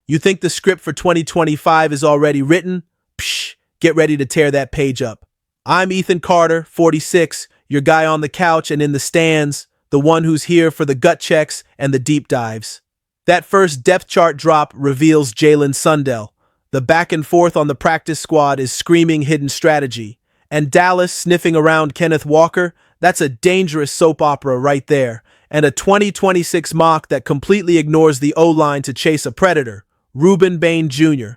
You think the script for 2025 is already written? Psh, get ready to tear that page up. I'm Ethan Carter, 46, your guy on the couch and in the stands, the one who's here for the gut checks and the deep dives. That first depth chart drop reveals Jalen Sundsell. The back and forth on the practice squad is screaming hidden strategy. And Dallas sniffing around Kenneth Walker, that's a dangerous soap opera right there. And a 2026 mock that completely ignores the O-line to chase a predator, Reuben Bain Jr.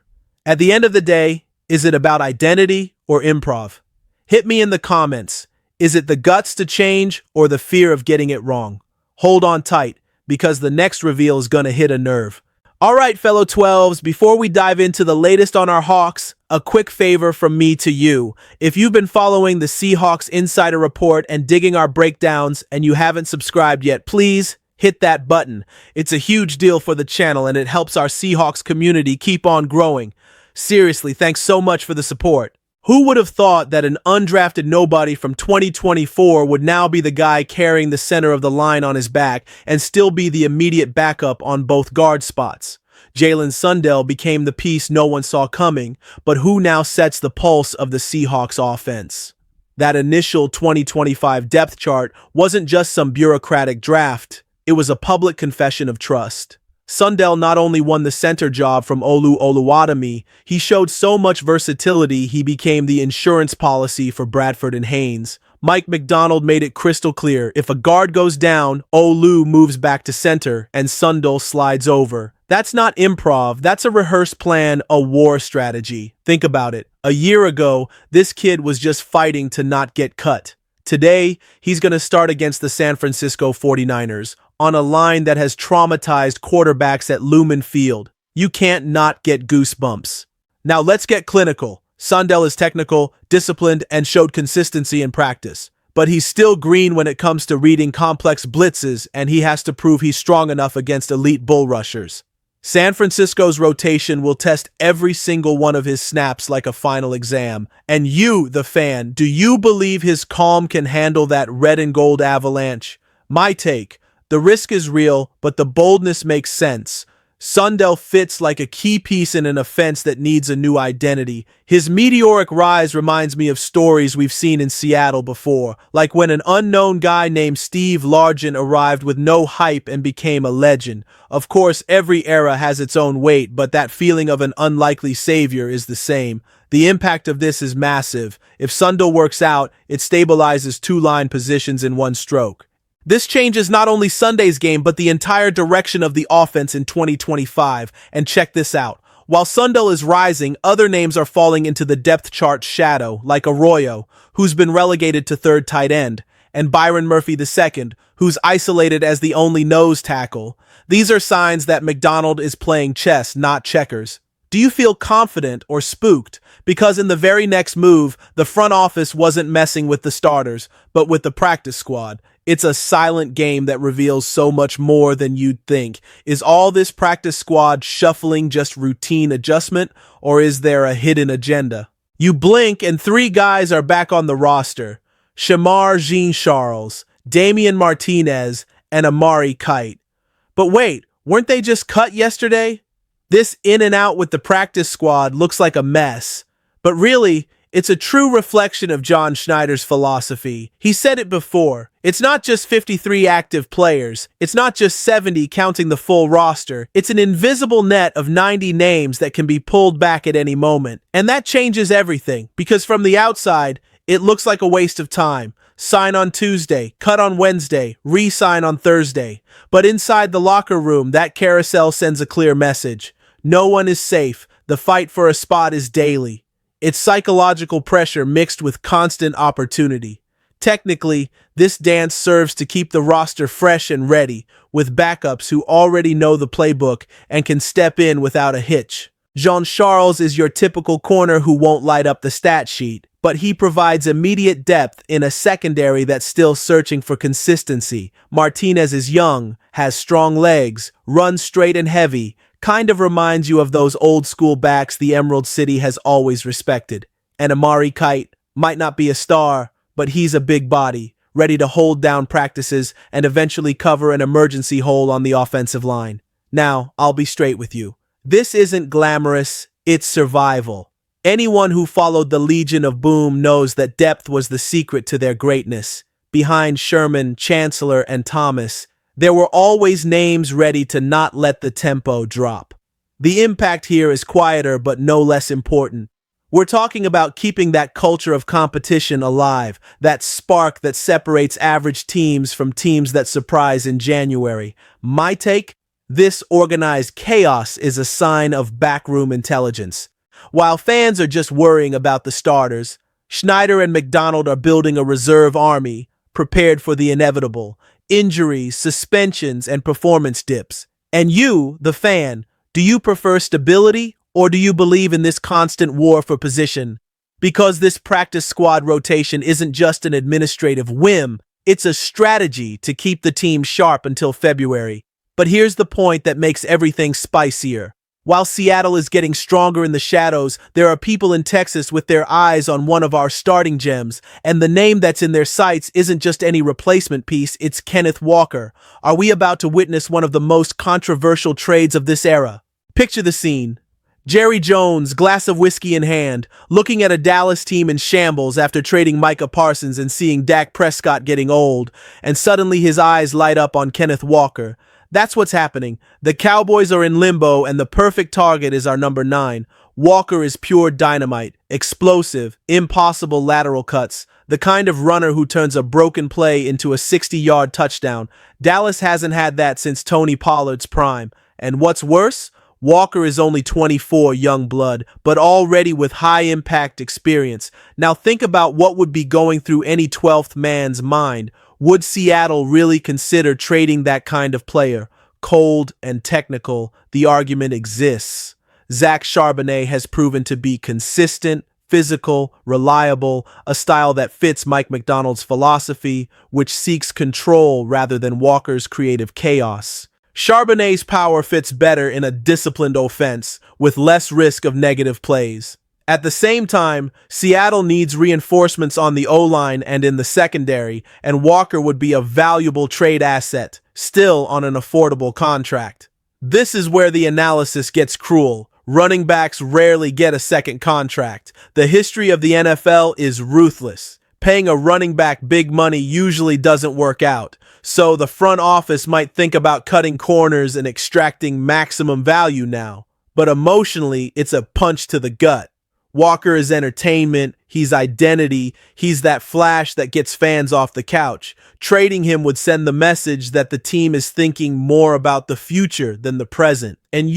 At the end of the day, is it about identity or improv? Hit me in the comments. Is it the guts to change or the fear of getting it wrong? Hold on tight, because the next reveal is going to hit a nerve. All right, fellow 12s, before we dive into the latest on our Hawks, a quick favor from me to you. If you've been following the Seahawks Insider Report and digging our breakdowns and you haven't subscribed yet, please hit that button. It's a huge deal for the channel and it helps our Seahawks community keep on growing. Seriously, thanks so much for the support. Who would have thought that an undrafted nobody from 2024 would now be the guy carrying the center of the line on his back and still be the immediate backup on both guard spots? Jalen Sundsell became the piece no one saw coming, but who now sets the pulse of the Seahawks offense? That initial 2025 depth chart wasn't just some bureaucratic draft, it was a public confession of trust. Sundsell not only won the center job from Olu Oluwademi, he showed so much versatility he became the insurance policy for Bradford and Haynes. Mike McDonald made it crystal clear, if a guard goes down, Olu moves back to center and Sundsell slides over. That's not improv, that's a rehearsed plan, a war strategy. Think about it. A year ago, this kid was just fighting to not get cut. Today, he's going to start against the San Francisco 49ers on a line that has traumatized quarterbacks at Lumen Field. You can't not get goosebumps. Now let's get clinical. Sundsell is technical, disciplined, and showed consistency in practice. But he's still green when it comes to reading complex blitzes, and he has to prove he's strong enough against elite bull rushers. San Francisco's rotation will test every single one of his snaps like a final exam. And you, the fan, do you believe his calm can handle that red and gold avalanche? My take, the risk is real, but the boldness makes sense. Sundsell fits like a key piece in an offense that needs a new identity. His meteoric rise reminds me of stories we've seen in Seattle before, like when an unknown guy named Steve Largent arrived with no hype and became a legend. Of course, every era has its own weight, but that feeling of an unlikely savior is the same. The impact of this is massive. If Sundsell works out, it stabilizes two line positions in one stroke. This changes not only Sunday's game, but the entire direction of the offense in 2025. And check this out. While Sundsell is rising, other names are falling into the depth chart shadow, like Arroyo, who's been relegated to third tight end, and Byron Murphy II, who's isolated as the only nose tackle. These are signs that McDonald is playing chess, not checkers. Do you feel confident or spooked? Because in the very next move, the front office wasn't messing with the starters, but with the practice squad. It's a silent game that reveals so much more than you'd think. Is all this practice squad shuffling just routine adjustment, or is there a hidden agenda? You blink and three guys are back on the roster. Shamar Jean-Charles, Damian Martinez, and Amari Kite. But wait, weren't they just cut yesterday? This in and out with the practice squad looks like a mess. But really, it's a true reflection of John Schneider's philosophy. He said it before. It's not just 53 active players. It's not just 70 counting the full roster. It's an invisible net of 90 names that can be pulled back at any moment. And that changes everything, because from the outside, it looks like a waste of time. Sign on Tuesday, cut on Wednesday, re-sign on Thursday. But inside the locker room, that carousel sends a clear message. No one is safe. The fight for a spot is daily. It's psychological pressure mixed with constant opportunity. Technically, this dance serves to keep the roster fresh and ready, with backups who already know the playbook and can step in without a hitch. Jean-Charles is your typical corner who won't light up the stat sheet, but he provides immediate depth in a secondary that's still searching for consistency. Martinez is young, has strong legs, runs straight and heavy, kind of reminds you of those old school backs the Emerald City has always respected. And Amari Kite might not be a star, but he's a big body, ready to hold down practices and eventually cover an emergency hole on the offensive line. Now, I'll be straight with you. This isn't glamorous, it's survival. Anyone who followed the Legion of Boom knows that depth was the secret to their greatness. Behind Sherman, Chancellor, and Thomas, there were always names ready to not let the tempo drop. The impact here is quieter but no less important. We're talking about keeping that culture of competition alive, that spark that separates average teams from teams that surprise in January. My take? This organized chaos is a sign of backroom intelligence. While fans are just worrying about the starters, Schneider and McDonald are building a reserve army, prepared for the inevitable: injuries, suspensions, and performance dips. And you, the fan, do you prefer stability or do you believe in this constant war for position? Because this practice squad rotation isn't just an administrative whim, it's a strategy to keep the team sharp until February. But here's the point that makes everything spicier. While Seattle is getting stronger in the shadows, there are people in Texas with their eyes on one of our starting gems, and the name that's in their sights isn't just any replacement piece, it's Kenneth Walker. Are we about to witness one of the most controversial trades of this era? Picture the scene. Jerry Jones, glass of whiskey in hand, looking at a Dallas team in shambles after trading Micah Parsons and seeing Dak Prescott getting old, and suddenly his eyes light up on Kenneth Walker. That's what's happening. The Cowboys are in limbo, and the perfect target is our number 9. Walker is pure dynamite, explosive, impossible lateral cuts, the kind of runner who turns a broken play into a 60-yard touchdown. Dallas hasn't had that since Tony Pollard's prime. And what's worse? Walker is only 24, young blood, but already with high-impact experience. Now think about what would be going through any 12th man's mind. Would Seattle really consider trading that kind of player? Cold and technical, the argument exists. Zach Charbonnet has proven to be consistent, physical, reliable, a style that fits Mike McDonald's philosophy, which seeks control rather than Walker's creative chaos. Charbonnet's power fits better in a disciplined offense, with less risk of negative plays. At the same time, Seattle needs reinforcements on the O-line and in the secondary, and Walker would be a valuable trade asset, still on an affordable contract. This is where the analysis gets cruel. Running backs rarely get a second contract. The history of the NFL is ruthless. Paying a running back big money usually doesn't work out, so the front office might think about cutting corners and extracting maximum value now. But emotionally, it's a punch to the gut. Walker is entertainment, he's identity, he's that flash that gets fans off the couch. Trading him would send the message that the team is thinking more about the future than the present. And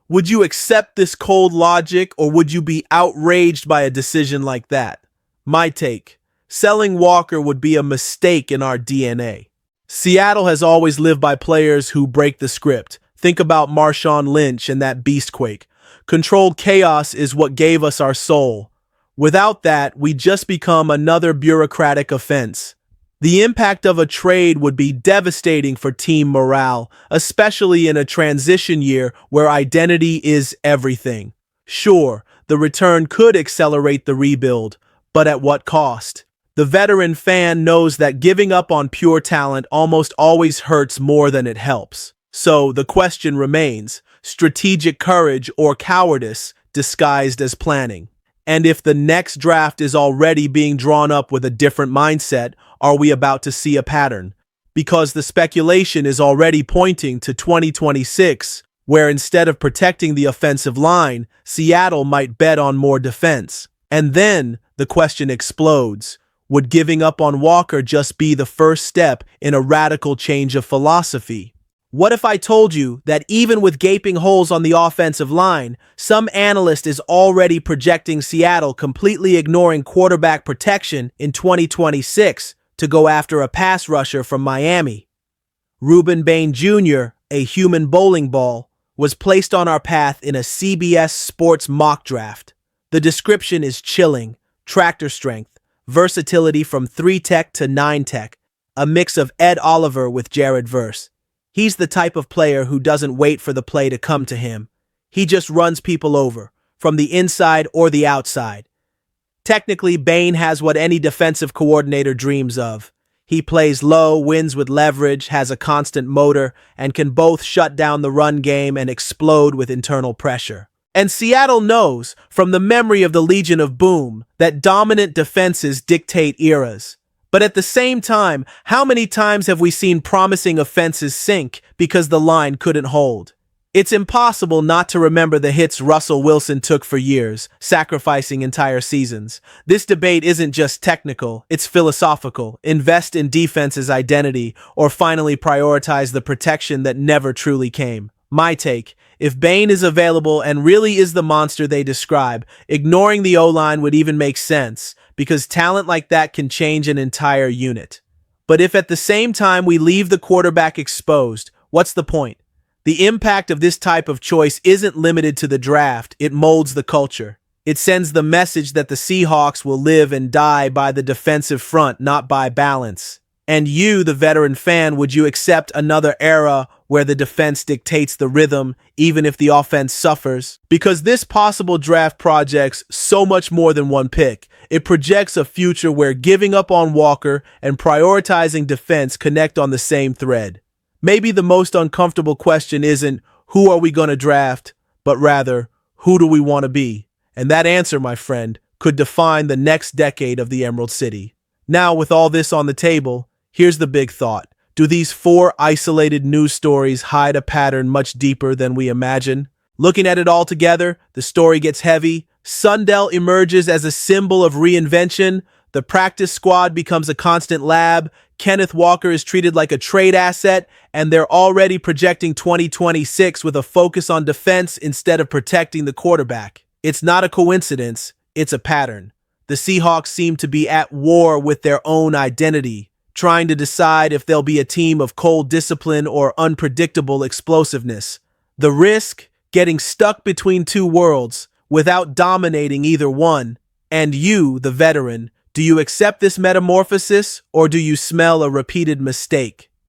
would you accept this cold logic, or would you be outraged by a decision like that? My take: selling Walker would be a mistake in our DNA. Seattle has always lived by players who break the script. Think about Marshawn Lynch and that beastquake. Controlled chaos is what gave us our soul. Without that, we just become another bureaucratic offense. The impact of a trade would be devastating for team morale, especially in a transition year where identity is everything. Sure, the return could accelerate the rebuild, but at what cost? The veteran fan knows that giving up on pure talent almost always hurts more than it helps. So the question remains: strategic courage or cowardice disguised as planning? And if the next draft is already being drawn up with a different mindset, are we about to see a pattern? Because the speculation is already pointing to 2026, where instead of protecting the offensive line, Seattle might bet on more defense. And then the question explodes. Would giving up on Walker just be the first step in a radical change of philosophy? What if I told you that even with gaping holes on the offensive line, some analyst is already projecting Seattle completely ignoring quarterback protection in 2026 to go after a pass rusher from Miami? Reuben Bain Jr., a human bowling ball, was placed on our path in a CBS Sports mock draft. The description is chilling: tractor strength, versatility from 3-tech to 9-tech, a mix of Ed Oliver with Jared Verse. He's the type of player who doesn't wait for the play to come to him. He just runs people over, from the inside or the outside. Technically, Bain has what any defensive coordinator dreams of. He plays low, wins with leverage, has a constant motor, and can both shut down the run game and explode with internal pressure. And Seattle knows, from the memory of the Legion of Boom, that dominant defenses dictate eras. But at the same time, how many times have we seen promising offenses sink because the line couldn't hold? It's impossible not to remember the hits Russell Wilson took for years, sacrificing entire seasons. This debate isn't just technical, it's philosophical. Invest in defense's identity, or finally prioritize the protection that never truly came. My take: if Bane is available and really is the monster they describe, ignoring the O-line would even make sense, because talent like that can change an entire unit. But if at the same time we leave the quarterback exposed, what's the point? The impact of this type of choice isn't limited to the draft, it molds the culture. It sends the message that the Seahawks will live and die by the defensive front, not by balance. And you, the veteran fan, would you accept another era where the defense dictates the rhythm, even if the offense suffers? Because this possible draft projects so much more than one pick. It projects a future where giving up on Walker and prioritizing defense connect on the same thread. Maybe the most uncomfortable question isn't, who are we going to draft, but rather, who do we want to be? And that answer, my friend, could define the next decade of the Emerald City. Now, with all this on the table, here's the big thought. Do these 4 isolated news stories hide a pattern much deeper than we imagine? Looking at it all together, the story gets heavy. Sundsell emerges as a symbol of reinvention. The practice squad becomes a constant lab. Kenneth Walker is treated like a trade asset, and they're already projecting 2026 with a focus on defense instead of protecting the quarterback. It's not a coincidence, it's a pattern. The Seahawks seem to be at war with their own identity, trying to decide if they'll be a team of cold discipline or unpredictable explosiveness. The risk? Getting stuck between two worlds without dominating either one. And you, the veteran, do you accept this metamorphosis, or do you smell a repeated mistake?